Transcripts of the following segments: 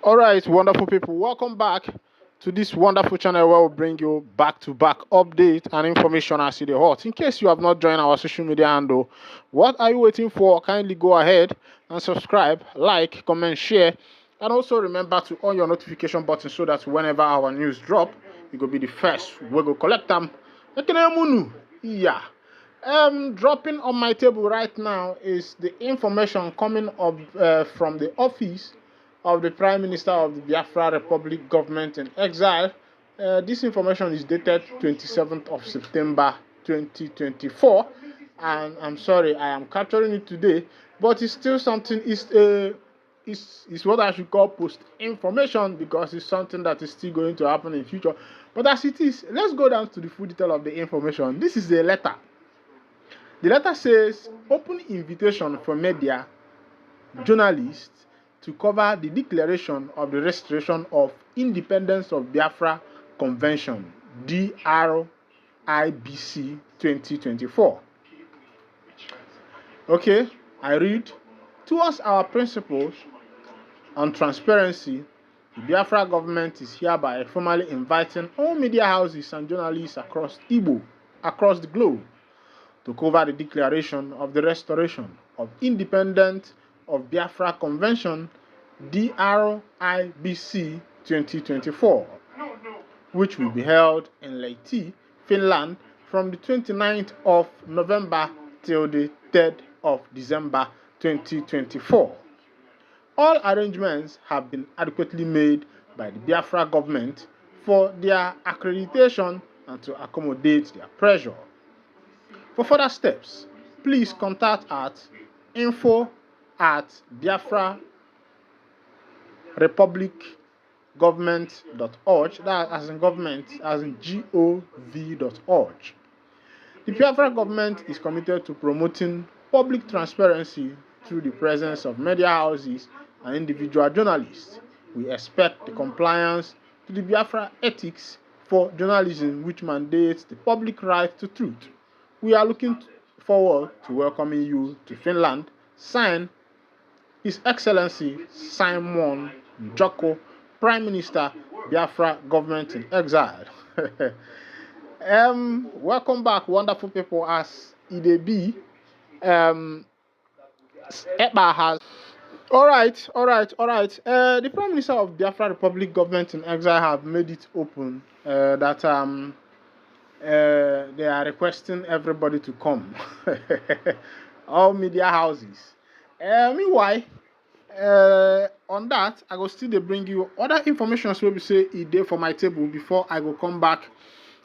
All right, wonderful people, welcome back to this wonderful channel where we bring you back-to-back update and information as it is hot. In case you have not joined our social media handle, what are you waiting for? Kindly go ahead and subscribe, like, comment, share, and also remember to on your notification button so that whenever our news drop, you will be the first. We go collect them. Yeah. Dropping on my table right now is the information coming up from the office of the Prime Minister of the Biafra Republic government in exile. This information is dated 27th of September 2024, and I'm sorry I am capturing it today, but it's still something. It's what I should call post information because it's something that is still going to happen in future. But as it is, let's go down to the full detail of the information. This is a letter. The letter says, open invitation for media, journalists to cover the declaration of the restoration of independence of Biafra Convention, DRIBC 2024. Okay, I read, towards our principles on transparency, the Biafra government is hereby formally inviting all media houses and journalists across the globe, to cover the declaration of the restoration of independence of Biafra Convention, DRIBC 2024, which will be held in Lahti, Finland, from the 29th of November till the 3rd of December 2024. All arrangements have been adequately made by the Biafra government for their accreditation and to accommodate their pressure. For further steps, please contact at info@biafrarepublicgovernment.org. That as in government, as in gov.org. The Biafra government is committed to promoting public transparency through the presence of media houses and individual journalists. We expect the compliance to the Biafra ethics for journalism, which mandates the public right to truth. We are looking forward to welcoming you to Finland. Signed, His Excellency Simon Joko, Prime Minister, Biafra Government in Exile. Welcome back, wonderful people. As EDB, EBA has. All right. The Prime Minister of Biafra Republic Government in Exile have made it open that they are requesting everybody to come. All media houses. Meanwhile, on that, I go still bring you other information so we say a day for my table before I go come back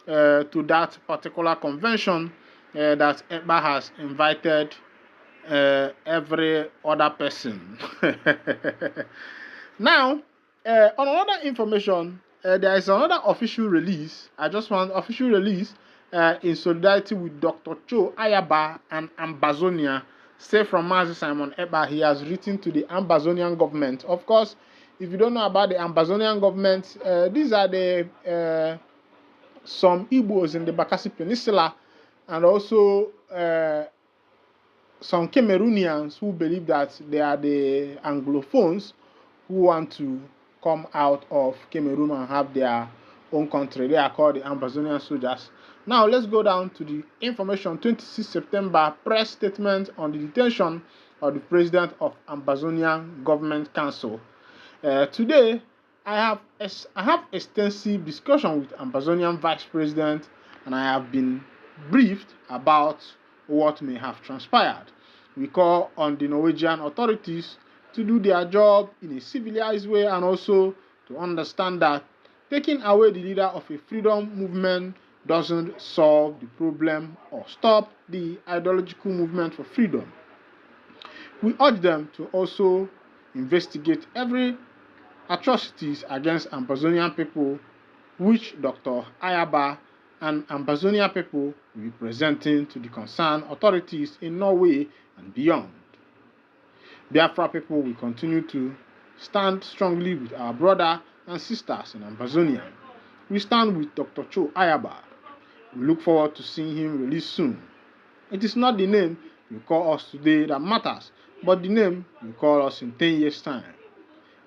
to that particular convention that EBA has invited every other person. Now, on another information, there is another official release. I just want official release in solidarity with Dr. Cho Ayaba and Ambazonia. Say from Mazi Simon Eba, he has written to the Ambazonian government. Of course, if you don't know about the Ambazonian government, these are the some Igbos in the Bakassi Peninsula, and also some Cameroonians who believe that they are the Anglophones who want to come out of Cameroon and have their own country. They are called the Ambazonian soldiers. Now let's go down to the information. 26 September press statement on the detention of the president of Ambazonian Government Council. Today I have extensive discussion with Ambazonian Vice President, and I have been briefed about what may have transpired. We call on the Norwegian authorities to do their job in a civilized way, and also to understand that taking away the leader of a freedom movement doesn't solve the problem or stop the ideological movement for freedom. We urge them to also investigate every atrocities against Ambazonian people, which Dr. Ayaba and Ambazonian people will be presenting to the concerned authorities in Norway and beyond. Biafra people will continue to stand strongly with our brother and sisters in Ambazonia. We stand with Dr. Cho Ayaba. We look forward to seeing him released soon. It is not the name you call us today that matters, but the name you call us in 10 years' time.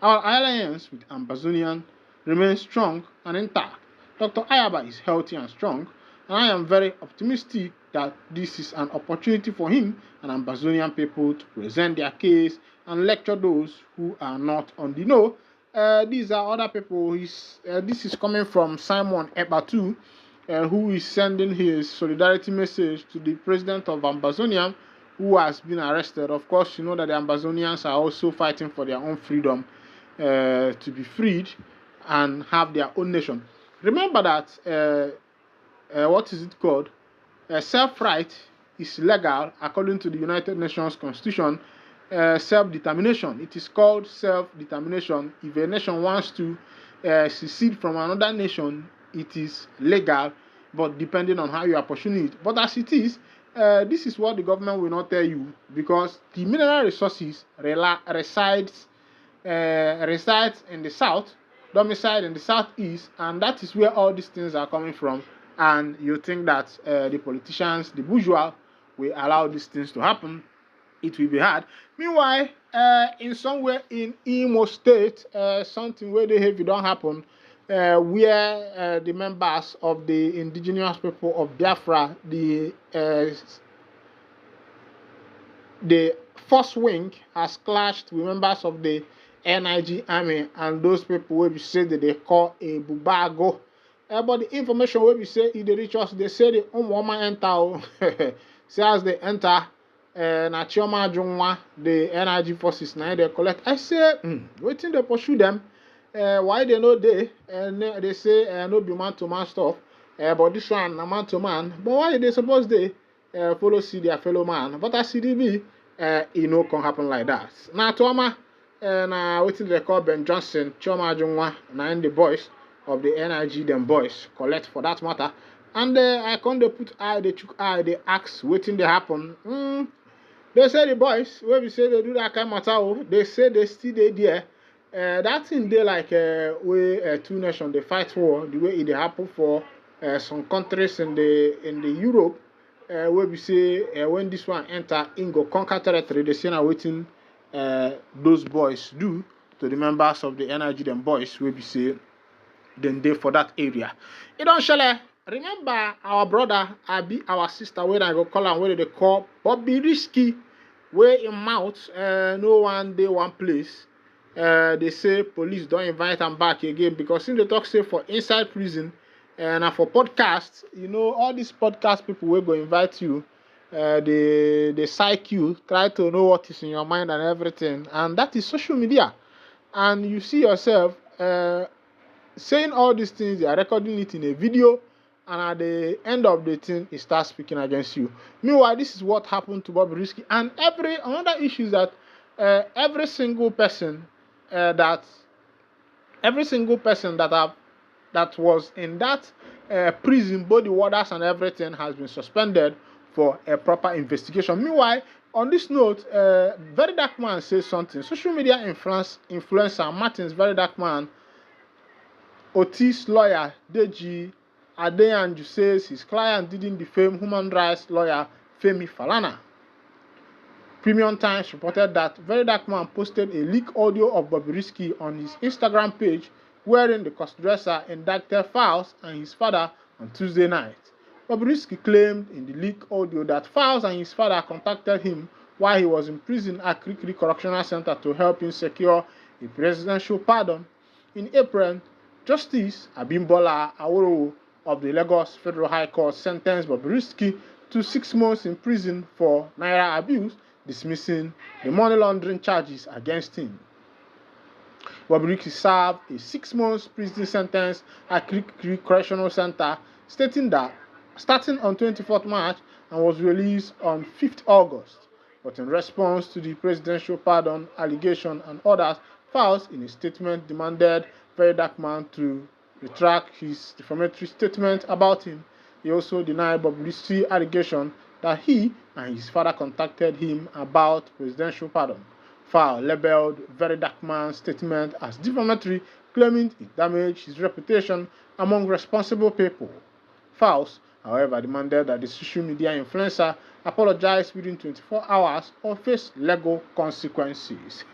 Our alliance with Ambazonian remains strong and intact. Dr. Ayaba is healthy and strong, and I am very optimistic that this is an opportunity for him and Ambazonian people to present their case and lecture those who are not on the know. These are other people. This is coming from Simon Ebatu, who is sending his solidarity message to the president of Ambazonia, who has been arrested. Of course, you know that the Ambazonians are also fighting for their own freedom, to be freed and have their own nation. Remember that what is it called? Self-right is legal according to the United Nations Constitution. Self-determination. It is called self-determination. If a nation wants to secede from another nation, it is legal, but depending on how you are pursuing it. But as it is, this is what the government will not tell you, because the mineral resources resides in the south, domicile in the southeast, and that is where all these things are coming from. And you think that the politicians, the bourgeois, will allow these things to happen? It will be hard. Meanwhile, in somewhere in Imo State, something where the heavy don't happen, where the members of the indigenous people of Biafra, the first wing has clashed with members of the NIG army, and those people will be said that they call a bubago. But the information will be say if they reach us, they say the woman enter. See as they enter, na Chioma Junwa, the NIG forces now they collect. I say, waiting they pursue them. Why they know they? They say no be man to man stuff. But this one na man to man. But why they suppose they follow see their fellow man? But as CDB, it no can happen like that. Now Tuama, na waiting they call Ben Johnson, Chioma Junwa, na in the boys of the NIG them boys collect for that matter. And I can't they put eye, they took eye, they ask waiting they happen. They say the boys, where we say they do that kind of matter, they say they still they there. That thing they like way two nations they fight war the way it happen for some countries in the Europe, where we say when this one enter in go conquer territory, they say now waiting those boys do to the members of the NIG them boys where we say then they for that area. You don't shall remember our brother Abi, our sister, when I go call and where they call Bobby Risky, where in mouth no one day one place. They say police don't invite them back again, because in the talk say for inside prison and for podcasts, you know, all these podcast people will go invite you, they psych you, try to know what is in your mind and everything, and that is social media. And you see yourself saying all these things, they are recording it in a video, and at the end of the thing, it starts speaking against you. Meanwhile, this is what happened to Bobby Risky, and another issue is that every single person that was in that prison, both the warders and everything, has been suspended for a proper investigation. Meanwhile, on this note, Very Dark Man says something. Social media influencer Martins Very Dark Man, Otis lawyer Deji Adeyanju says his client didn't defame human rights lawyer Femi Falana. Premium Times reported that Very Dark Man posted a leaked audio of Bobrisky on his Instagram page, wherein the crossdresser indicted Files and his father on Tuesday night. Bobrisky claimed in the leaked audio that Files and his father contacted him while he was in prison at Krikri Correctional Center to help him secure a presidential pardon. In April, Justice Abimbola Awolowo of the Lagos Federal High Court sentenced Bobrisky to 6 months in prison for naira abuse, dismissing the money laundering charges against him. Bobrisky served a 6 months prison sentence at Krikri Correctional Center, stating that starting on 24th March and was released on 5th August. But in response to the presidential pardon allegation and others, Files in a statement demanded Very Dark Man to retract his defamatory statement about him. He also denied Bobrisky's allegation that he and his father contacted him about presidential pardon. File labeled Very Dark Man's statement as defamatory, claiming it damaged his reputation among responsible people. Files, however, demanded that the social media influencer apologize within 24 hours or face legal consequences.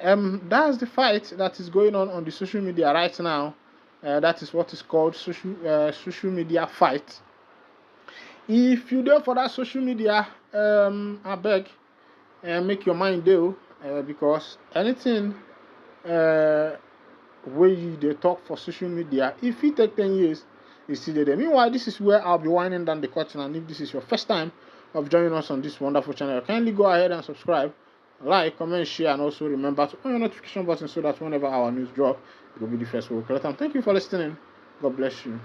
that's the fight that is going on the social media right now. That is what is called social media fight. If you do for that social media, I beg, make your mind do, because anything where they talk for social media, if it take 10 years, it's still there. Meanwhile, this is where I'll be winding down the curtain, and if this is your first time of joining us on this wonderful channel, kindly go ahead and subscribe, like, comment, share, and also remember to on your notification button so that whenever our news drop, it will be the first we'll collect them. Thank you for listening. God bless you.